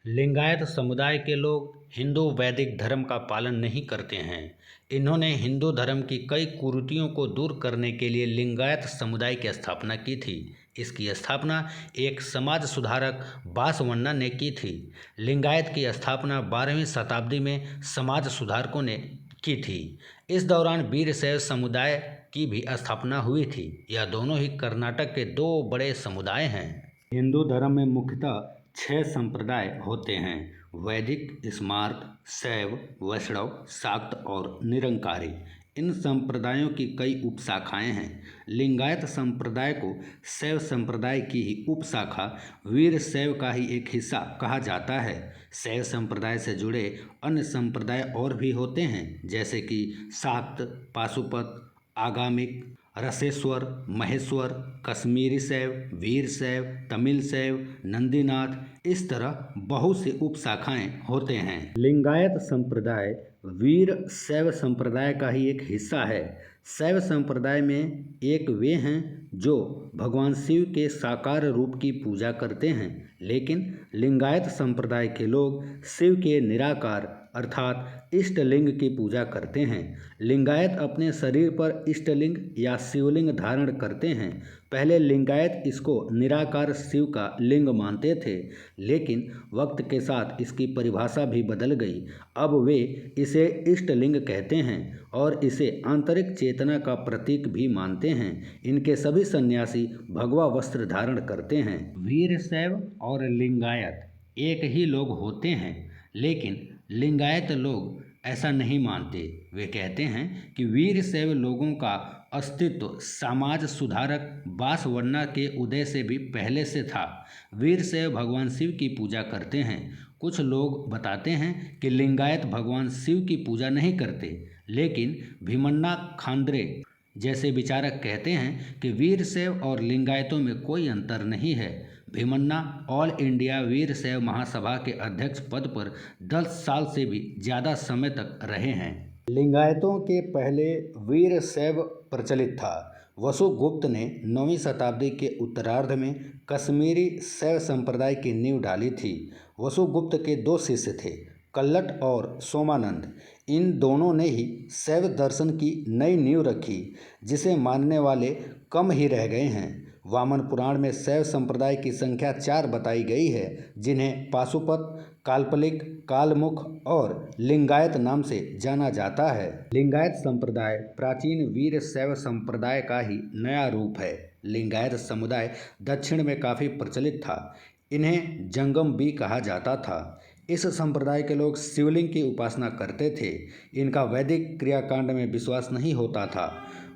लिंगायत समुदाय के लोग हिंदू वैदिक धर्म का पालन नहीं करते हैं। इन्होंने हिंदू धर्म की कई कुरीतियों को दूर करने के लिए लिंगायत समुदाय की स्थापना की थी। इसकी स्थापना एक समाज सुधारक बासवण्णा ने की थी। लिंगायत की स्थापना 12वीं शताब्दी में समाज सुधारकों ने की थी। इस दौरान वीरशैव समुदाय की भी स्थापना हुई थी। यह दोनों ही कर्नाटक के दो बड़े समुदाय हैं। हिंदू धर्म में मुख्यतः 6 संप्रदाय होते हैं: वैदिक, स्मार्त, शैव, वैष्णव, शाक्त और निरंकारी। इन संप्रदायों की कई उपशाखाएं हैं। लिंगायत संप्रदाय को शैव संप्रदाय की ही उपशाखा वीरशैव का ही एक हिस्सा कहा जाता है। शैव संप्रदाय से जुड़े अन्य संप्रदाय और भी होते हैं, जैसे कि शाक्त, पाशुपत, आगामिक, रसेश्वर, महेश्वर, कश्मीरी शैव, वीर शैव, तमिल शैव, नंदीनाथ, इस तरह बहुत सी उपशाखाएं होते हैं। लिंगायत संप्रदाय वीर शैव संप्रदाय का ही एक हिस्सा है। शैव संप्रदाय में एक वे हैं जो भगवान शिव के साकार रूप की पूजा करते हैं, लेकिन लिंगायत संप्रदाय के लोग शिव के निराकार अर्थात इष्टलिंग की पूजा करते हैं। लिंगायत अपने शरीर पर इष्टलिंग या शिवलिंग धारण करते हैं। पहले लिंगायत इसको निराकार शिव का लिंग मानते थे, लेकिन वक्त के साथ इसकी परिभाषा भी बदल गई। अब वे इसे इष्टलिंग कहते हैं और इसे आंतरिक चेतना का प्रतीक भी मानते हैं। इनके सभी सन्यासी भगवा वस्त्र धारण करते हैं। वीरशैव और लिंगायत एक ही लोग होते हैं, लेकिन लिंगायत लोग ऐसा नहीं मानते। वे कहते हैं कि वीरशैव लोगों का अस्तित्व समाज सुधारक बासवण्णा के उदय से भी पहले से था। वीरशैव भगवान शिव की पूजा करते हैं। कुछ लोग बताते हैं कि लिंगायत भगवान शिव की पूजा नहीं करते, लेकिन भीमन्ना खांद्रे जैसे विचारक कहते हैं कि वीरशैव और लिंगायतों में कोई अंतर नहीं है। भीमन्ना ऑल इंडिया वीरशैव महासभा के अध्यक्ष पद पर 10 साल से भी ज़्यादा समय तक रहे हैं। लिंगायतों के पहले वीरशैव प्रचलित था। वसुगुप्त ने 9वीं शताब्दी के उत्तरार्ध में कश्मीरी शैव संप्रदाय की नींव डाली थी। वसुगुप्त के 2 शिष्य थे, कल्लट और सोमानंद। इन दोनों ने ही शैव दर्शन की नई नींव रखी, जिसे मानने वाले कम ही रह गए हैं। वामन पुराण में शैव संप्रदाय की संख्या 4 बताई गई है, जिन्हें पाशुपत, काल्पलिक, कालमुख और लिंगायत नाम से जाना जाता है। लिंगायत संप्रदाय प्राचीन वीरशैव संप्रदाय का ही नया रूप है। लिंगायत समुदाय दक्षिण में काफ़ी प्रचलित था। इन्हें जंगम भी कहा जाता था। इस संप्रदाय के लोग शिवलिंग की उपासना करते थे। इनका वैदिक क्रियाकांड में विश्वास नहीं होता था।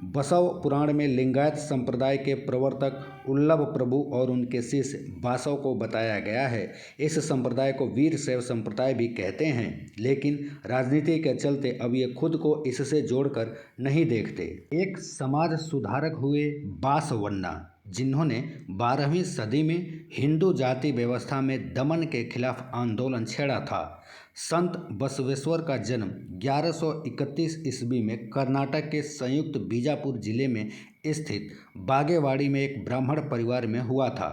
बसव पुराण में लिंगायत संप्रदाय के प्रवर्तक उल्लभ प्रभु और उनके शिष्य बासव को बताया गया है। इस संप्रदाय को वीरशैव संप्रदाय भी कहते हैं, लेकिन राजनीति के चलते अब ये खुद को इससे जोड़कर नहीं देखते। एक समाज सुधारक हुए बासवण्णा, जिन्होंने 12वीं सदी में हिंदू जाति व्यवस्था में दमन के खिलाफ आंदोलन छेड़ा था। संत बसवेश्वर का जन्म 1131 ईस्वी में कर्नाटक के संयुक्त बीजापुर जिले में स्थित बागेवाड़ी में एक ब्राह्मण परिवार में हुआ था।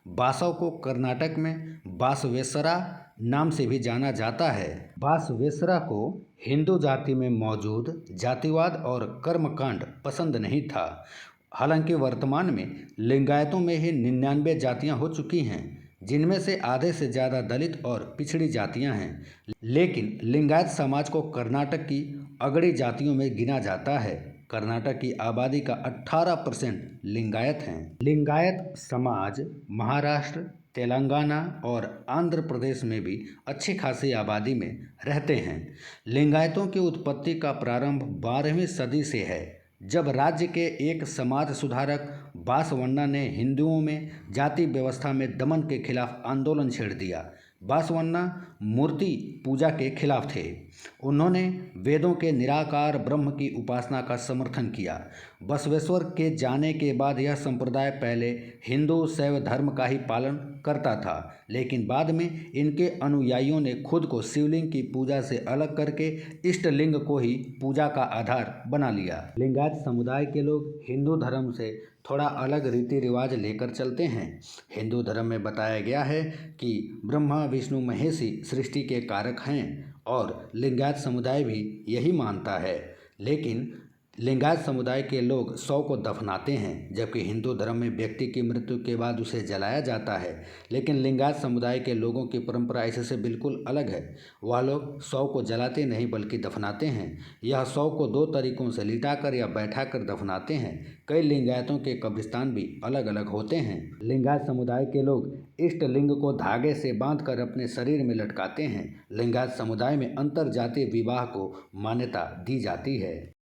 बासव को कर्नाटक में बासवेश्वरा नाम से भी जाना जाता है। बासवेश्वरा को हिंदू जाति में मौजूद जातिवाद और कर्मकांड पसंद नहीं था। हालांकि वर्तमान में लिंगायतों में ही 99 जातियां हो चुकी हैं, जिनमें से आधे से ज़्यादा दलित और पिछड़ी जातियां हैं। लेकिन लिंगायत समाज को कर्नाटक की अगड़ी जातियों में गिना जाता है। कर्नाटक की आबादी का 18% लिंगायत हैं। लिंगायत समाज महाराष्ट्र, तेलंगाना और आंध्र प्रदेश में भी अच्छी खासी आबादी में रहते हैं। लिंगायतों की उत्पत्ति का प्रारंभ 12वीं सदी से है, जब राज्य के एक समाज सुधारक बासवण्णा ने हिंदुओं में जाति व्यवस्था में दमन के खिलाफ आंदोलन छेड़ दिया। बासवण्णा मूर्ति पूजा के खिलाफ थे। उन्होंने वेदों के निराकार ब्रह्म की उपासना का समर्थन किया। बसवेश्वर के जाने के बाद यह संप्रदाय पहले हिंदू शैव धर्म का ही पालन करता था, लेकिन बाद में इनके अनुयायियों ने खुद को शिवलिंग की पूजा से अलग करके इष्ट लिंग को ही पूजा का आधार बना लिया। लिंगायत समुदाय के लोग हिंदू धर्म से थोड़ा अलग रीति रिवाज लेकर चलते हैं। हिंदू धर्म में बताया गया है कि ब्रह्मा विष्णु महेश ही सृष्टि के कारक हैं और लिंगायत समुदाय भी यही मानता है। लेकिन लिंगायत समुदाय के लोग शव को दफनाते हैं, जबकि हिंदू धर्म में व्यक्ति की मृत्यु के बाद उसे जलाया जाता है। लेकिन लिंगायत समुदाय के लोगों की परंपरा इससे बिल्कुल अलग है। वह लोग शव को जलाते नहीं बल्कि दफनाते हैं। यह शव को 2 तरीकों से लिटाकर या बैठाकर दफनाते हैं। कई लिंगायतों के कब्रिस्तान भी अलग अलग होते हैं। लिंगायत समुदाय के लोग इष्ट लिंग को धागे से बांधकर अपने शरीर में लटकाते हैं। लिंगायत समुदाय में अंतर जातीय विवाह को मान्यता दी जाती है।